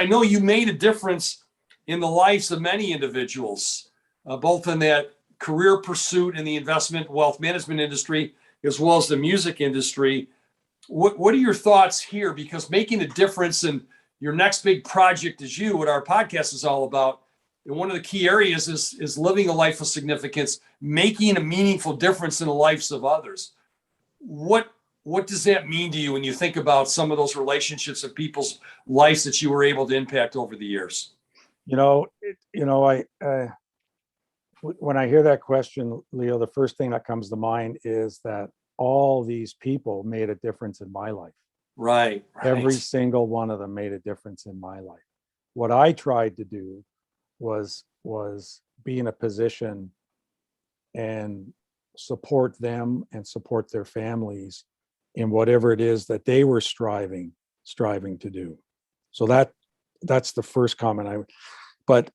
I know you made a difference in the lives of many individuals, both in that career pursuit in the investment wealth management industry, as well as the music industry. What are your thoughts here? Because making a difference in your next big project is you, what our podcast is all about. And one of the key areas is living a life of significance, making a meaningful difference in the lives of others. What does that mean to you when you think about some of those relationships of people's lives that you were able to impact over the years? When I hear that question, Leo, the first thing that comes to mind is that all these people made a difference in my life. Right. Every single one of them made a difference in my life. What I tried to do was be in a position and support them and support their families in whatever it is that they were striving to do. So that's the first comment but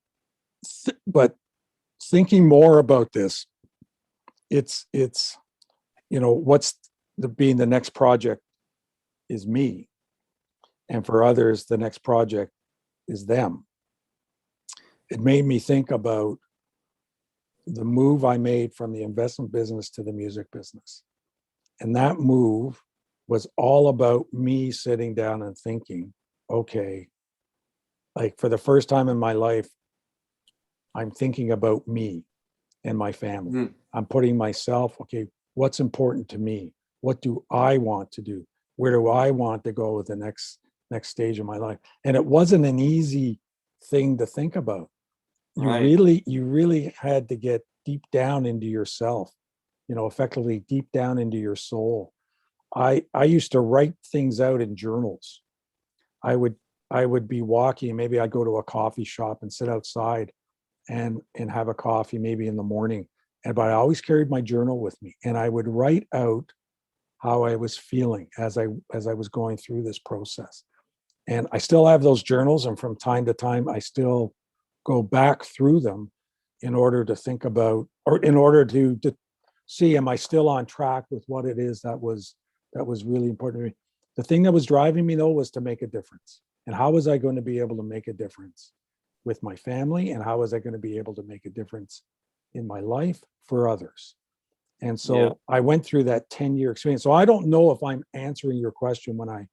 thinking more about this, it's what's being the next project is me, and for others the next project is them. It made me think about the move I made from the investment business to the music business, and that move was all about me sitting down and thinking, okay, like for the first time in my life, I'm thinking about me and my family. I'm putting myself, okay, what's important to me? What do I want to do? Where do I want to go with the next stage of my life? And it wasn't an easy thing to think about. You really had to get deep down into yourself, effectively deep down into your soul. I used to write things out in journals. I would be walking, maybe I'd go to a coffee shop and sit outside and have a coffee maybe in the morning. But I always carried my journal with me, and I would write out how I was feeling as I was going through this process. And I still have those journals, and from time to time I still go back through them in order to think about, or in order to see, am I still on track with what it is that was really important to me. The thing that was driving me though was to make a difference. And how was I going to be able to make a difference with my family, and how was I going to be able to make a difference in my life for others? And so I went through that 10-year experience. So I don't know if I'm answering your question when I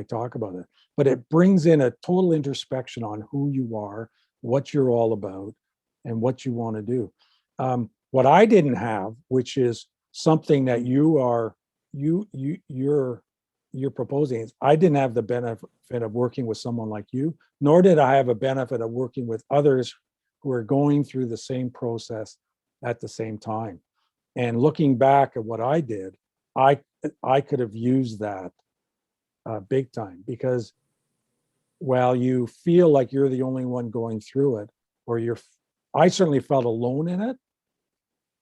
talk about it, but it brings in a total introspection on who you are, what you're all about, and what you want to do. What I didn't have, which is something that you're proposing, is I didn't have the benefit of working with someone like you, nor did I have a benefit of working with others who are going through the same process at the same time. And looking back at what I did, I could have used that big time, because while you feel like you're the only one going through it, I certainly felt alone in it.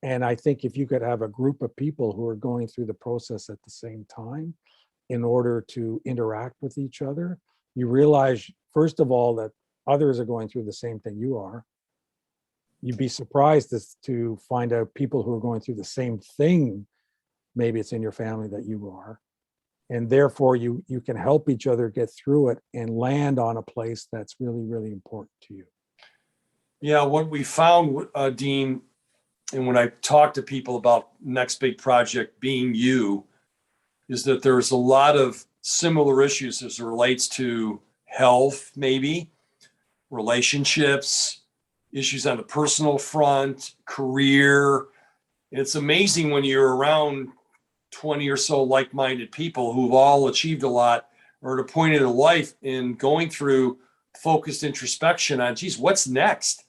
And I think if you could have a group of people who are going through the process at the same time in order to interact with each other, you realize, first of all, that others are going through the same thing you are. You'd be surprised to find out people who are going through the same thing. Maybe it's in your family that you are. And therefore you can help each other get through it and land on a place that's really, really important to you. Yeah, what we found, Dean, and when I talk to people about next big project being you, is that there's a lot of similar issues as it relates to health, maybe, relationships, issues on the personal front, career. It's amazing when you're around 20 or so like-minded people who've all achieved a lot, or at a point in their life in going through focused introspection on, geez, what's next?